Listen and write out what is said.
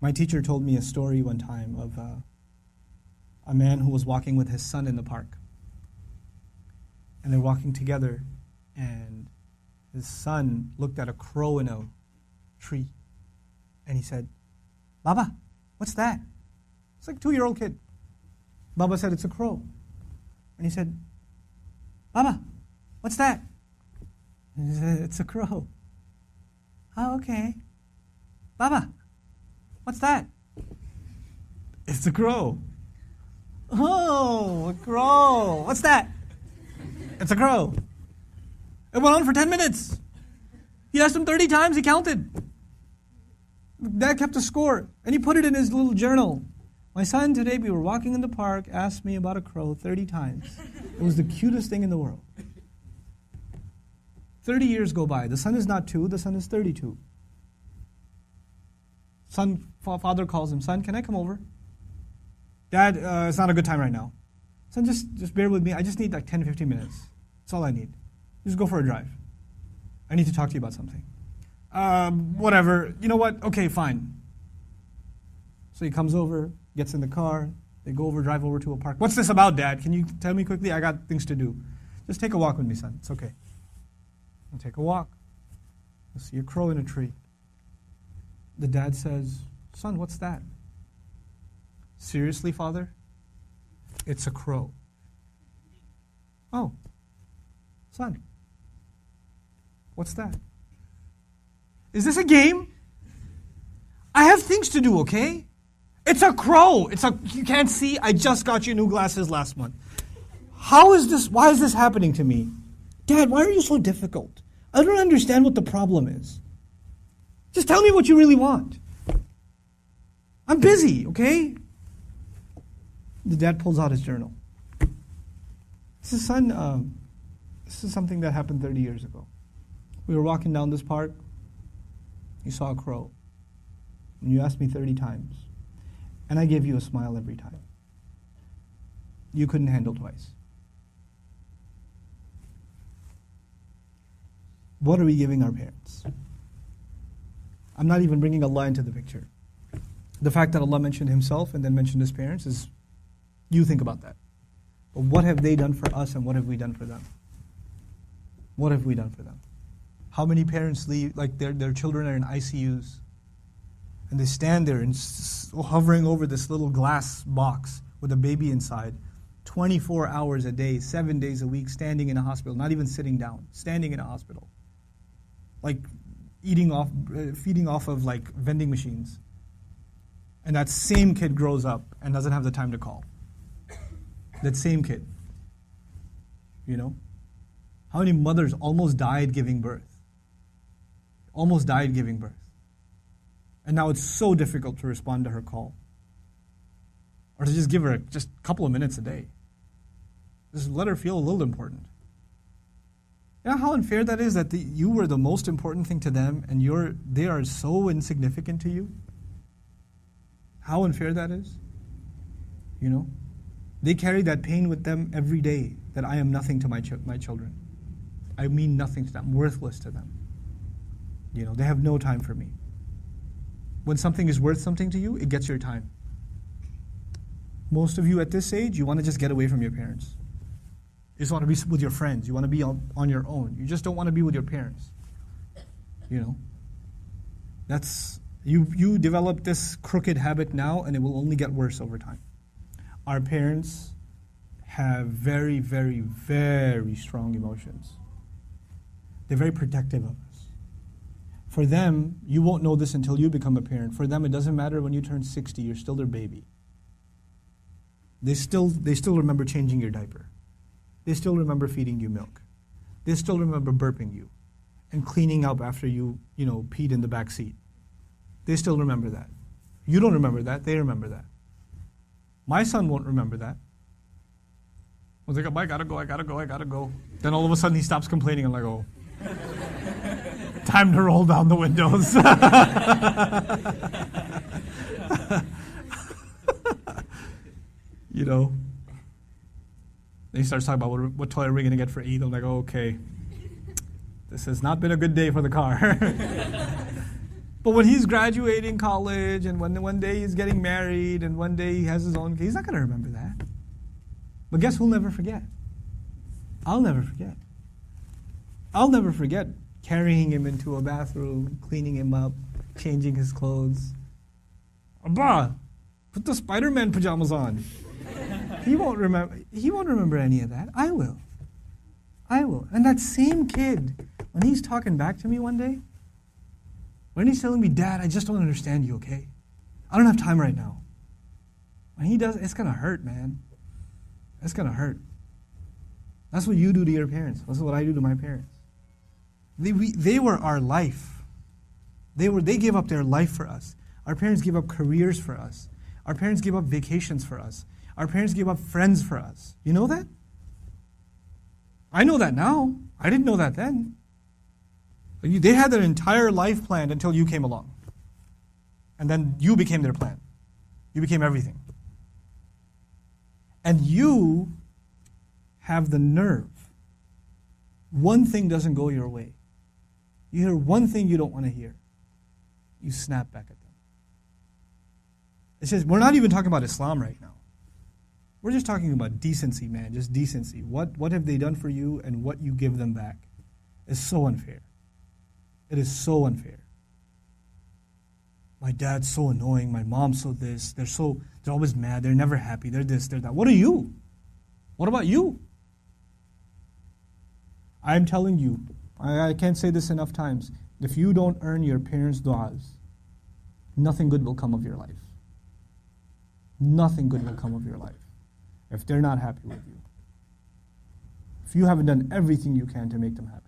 My teacher told me a story one time of a man who was walking with his son in the park. And they're walking together, and his son looked at a crow in a tree. And he said, "Baba, what's that?" It's like a 2-year-old kid. Baba said, "It's a crow." And he said, "Baba, what's that?" And he said, "It's a crow." "Oh, okay." "Baba, what's that?" "It's a crow." "Oh, a crow. What's that?" "It's a crow." It went on for 10 minutes. He asked him 30 times, he counted. Dad kept a score, and he put it in his little journal. "My son, today we were walking in the park, asked me about a crow 30 times. It was the cutest thing in the world." 30 years go by. The son is not 2, the son is 32. Father calls him, "Son, can I come over?" "Dad, it's not a good time right now." "Son, just bear with me. I just need like 10, 15 minutes. That's all I need. Just go for a drive. I need to talk to you about something." Whatever. You know what? Okay, fine. So he comes over, gets in the car, they drive over to a park. "What's this about, Dad? Can you tell me quickly? I got things to do." "Just take a walk with me, son. It's okay." I'll take a walk. You'll see a crow in a tree. The dad says, "Son, what's that?" "Seriously, Father? It's a crow." "Oh, son, what's that?" "Is this a game? I have things to do, okay? It's a crow. You can't see, I just got you new glasses last month. Why is this happening to me? Dad, why are you so difficult? I don't understand what the problem is. Just tell me what you really want. I'm busy, okay?" The dad pulls out his journal. He says, "Son, this is something that happened 30 years ago. We were walking down this park. You saw a crow. And you asked me 30 times. And I gave you a smile every time. You couldn't handle twice. What are we giving our parents?" I'm not even bringing Allah into the picture. The fact that Allah mentioned Himself and then mentioned His parents is, you think about that. But what have they done for us and what have we done for them? What have we done for them? How many parents leave, like their children are in ICUs, and they stand there and hovering over this little glass box with a baby inside, 24 hours a day, 7 days a week, standing in a hospital, not even sitting down, standing in a hospital, like feeding off of like vending machines. And that same kid grows up and doesn't have the time to call. That same kid. You know? How many mothers almost died giving birth? Almost died giving birth. And now it's so difficult to respond to her call. Or to just give her just a couple of minutes a day. Just let her feel a little important. You know how unfair that is, that you were the most important thing to them and they are so insignificant to you? How unfair that is? You know? They carry that pain with them every day, that I am nothing to my children. I mean nothing to them, I'm worthless to them. You know, they have no time for me. When something is worth something to you, it gets your time. Most of you at this age, you want to just get away from your parents. You just want to be with your friends. You want to be on your own. You just don't want to be with your parents. You know? That's, you develop this crooked habit now, and it will only get worse over time. Our parents have very, very, very strong emotions. They're very protective of us. For them, you won't know this until you become a parent. For them, it doesn't matter when you turn 60, you're still their baby. They still remember changing your diaper. They still remember feeding you milk. They still remember burping you and cleaning up after you peed in the back seat. They still remember that. You don't remember that, they remember that. My son won't remember that. I was like, I gotta go. Then all of a sudden he stops complaining. I'm like, oh, time to roll down the windows. You know. Then he starts talking about what toy are we going to get for Eid. I'm like, oh, okay. This has not been a good day for the car. But when he's graduating college and when one day he's getting married and one day he has his own, he's not going to remember that. But guess who'll never forget? I'll never forget. I'll never forget carrying him into a bathroom, cleaning him up, changing his clothes. Abba, put the Spider-Man pajamas on. He won't remember any of that. I will. And that same kid, when he's talking back to me one day, when he's telling me, Dad, I just don't understand you, okay? I don't have time right now. When he does, it's going to hurt, man. It's going to hurt. That's what you do to your parents. That's what I do to my parents. They were our life. They gave up their life for us. Our parents gave up careers for us. Our parents gave up vacations for us. Our parents gave up friends for us. You know that? I know that now. I didn't know that then. They had their entire life planned until you came along. And then you became their plan. You became everything. And you have the nerve. One thing doesn't go your way. You hear one thing you don't want to hear. You snap back at them. It says, we're not even talking about Islam right now. We're just talking about decency, man, just decency. What have they done for you and what you give them back is so unfair. It is so unfair. My dad's so annoying, my mom's so this, they're always mad, they're never happy, they're this, they're that. What are you? What about you? I'm telling you, I can't say this enough times, if you don't earn your parents' du'as, nothing good will come of your life. Nothing good will come of your life if they're not happy with you. If you haven't done everything you can to make them happy.